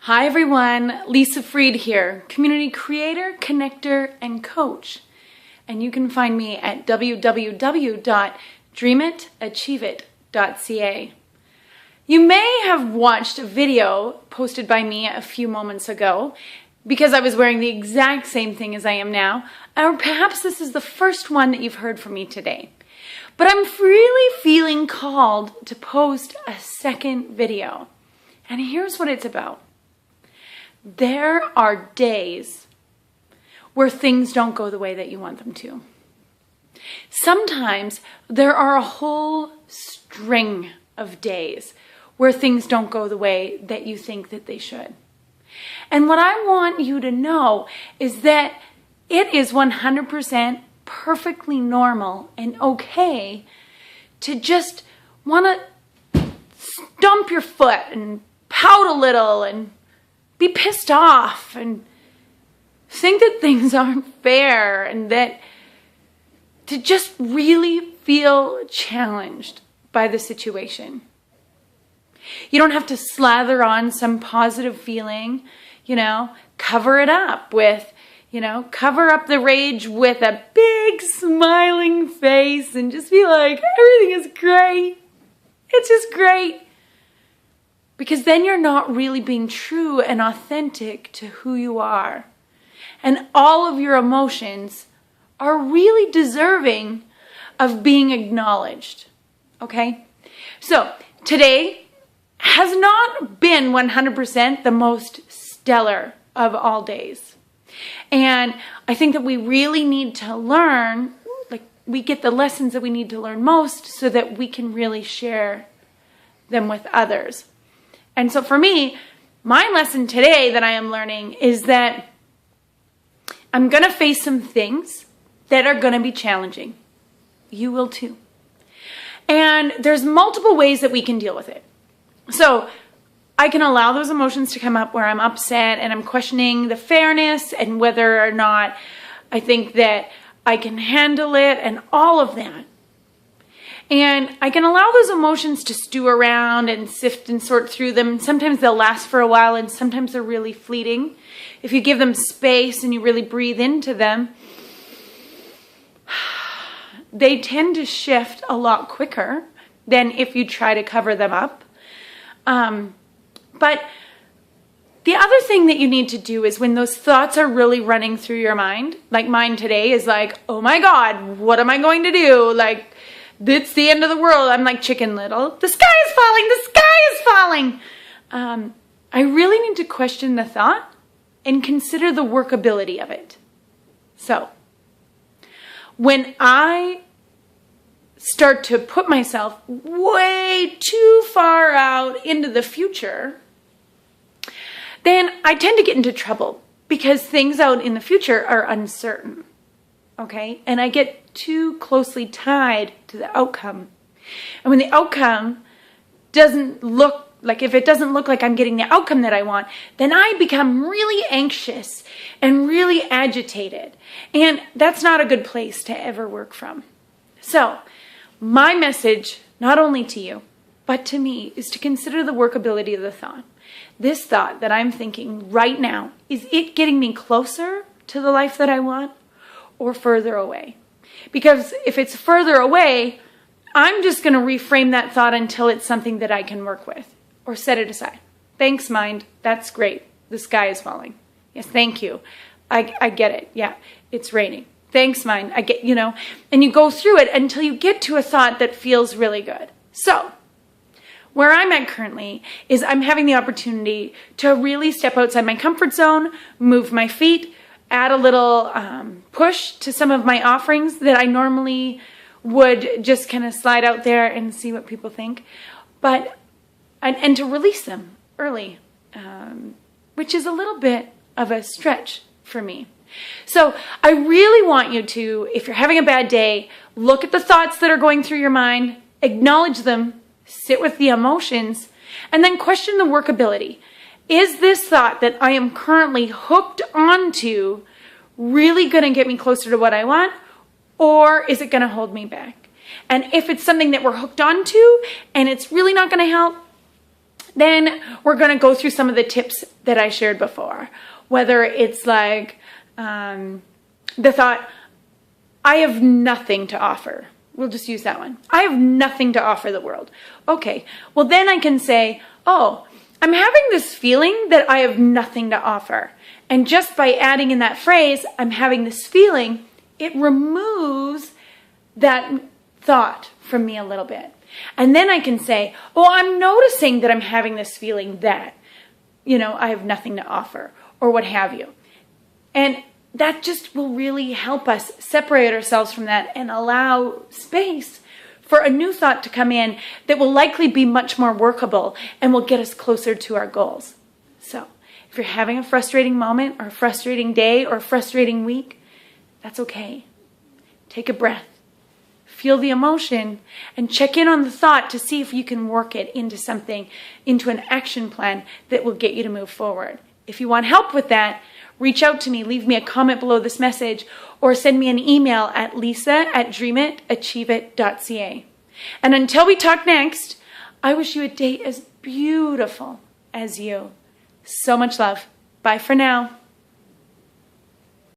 Hi everyone, Lisa Freed here, community creator, connector, and coach. And you can find me at www.dreamitachieveit.ca. You may have watched a video posted by me a few moments ago because I was wearing the exact same thing as I am now, or perhaps this is the first one that you've heard from me today. But I'm really feeling called to post a second video. And here's what it's about. There are days where things don't go the way that you want them to. Sometimes there are a whole string of days where things don't go the way that you think that they should. And what I want you to know is that it is 100% perfectly normal and okay to just want to stomp your foot and pout a little and be pissed off and think that things aren't fair and that to just really feel challenged by the situation. You don't have to slather on some positive feeling, cover it up with, cover up the rage with a big smiling face and just be like, everything is great. It's just great. Because then you're not really being true and authentic to who you are. And all of your emotions are really deserving of being acknowledged. Okay? So, today has not been 100% the most stellar of all days. And I think that we really need to learn, we get the lessons that we need to learn most so that we can really share them with others. And so for me, my lesson today that I am learning is that I'm going to face some things that are going to be challenging. You will too. And there's multiple ways that we can deal with it. So I can allow those emotions to come up where I'm upset and I'm questioning the fairness and whether or not I think that I can handle it and all of that. And I can allow those emotions to stew around and sift and sort through them. Sometimes they'll last for a while and sometimes they're really fleeting. If you give them space and you really breathe into them, they tend to shift a lot quicker than if you try to cover them up. But the other thing that you need to do is when those thoughts are really running through your mind, like mine today is like, oh my God, what am I going to do? It's the end of the world. I'm like Chicken Little. The sky is falling. The sky is falling. I really need to question the thought and consider the workability of it. So, when I start to put myself way too far out into the future, then I tend to get into trouble because things out in the future are uncertain. Okay? And I get too closely tied to the outcome. And when the outcome doesn't look like, if it doesn't look like I'm getting the outcome that I want, then I become really anxious and really agitated. And that's not a good place to ever work from. So, my message, not only to you, but to me, is to consider the workability of the thought. This thought that I'm thinking right now, is it getting me closer to the life that I want or further away? Because if it's further away, I'm just going to reframe that thought until it's something that I can work with or set it aside. Thanks, mind. That's great. The sky is falling. Yes, thank you. I get it. Yeah, it's raining. Thanks, mind. I get, and you go through it until you get to a thought that feels really good. So, where I'm at currently is I'm having the opportunity to really step outside my comfort zone, move my feet, add a little push to some of my offerings that I normally would just kind of slide out there and see what people think, and to release them early, which is a little bit of a stretch for me. So I really want you to, if you're having a bad day, look at the thoughts that are going through your mind, acknowledge them, sit with the emotions, and then question the workability. Is this thought that I am currently hooked onto really going to get me closer to what I want, or is it going to hold me back? And if it's something that we're hooked onto and it's really not going to help, Then we're going to go through some of the tips that I shared before, whether it's like the thought, I have nothing to offer. We'll just use that one. I have nothing to offer the world. Okay, well then I can say, oh, I'm having this feeling that I have nothing to offer. And just by adding in that phrase, I'm having this feeling, it removes that thought from me a little bit. And then I can say, oh, I'm noticing that I'm having this feeling that, I have nothing to offer, or what have you. And that just will really help us separate ourselves from that and allow space for a new thought to come in that will likely be much more workable and will get us closer to our goals. So if you're having a frustrating moment or a frustrating day or a frustrating week, that's okay. Take a breath. Feel the emotion and check in on the thought to see if you can work it into something, into an action plan that will get you to move forward. If you want help with that, reach out to me, leave me a comment below this message, or send me an email at lisa@dreamitachieveit.ca. And until we talk next, I wish you a day as beautiful as you. So much love. Bye for now.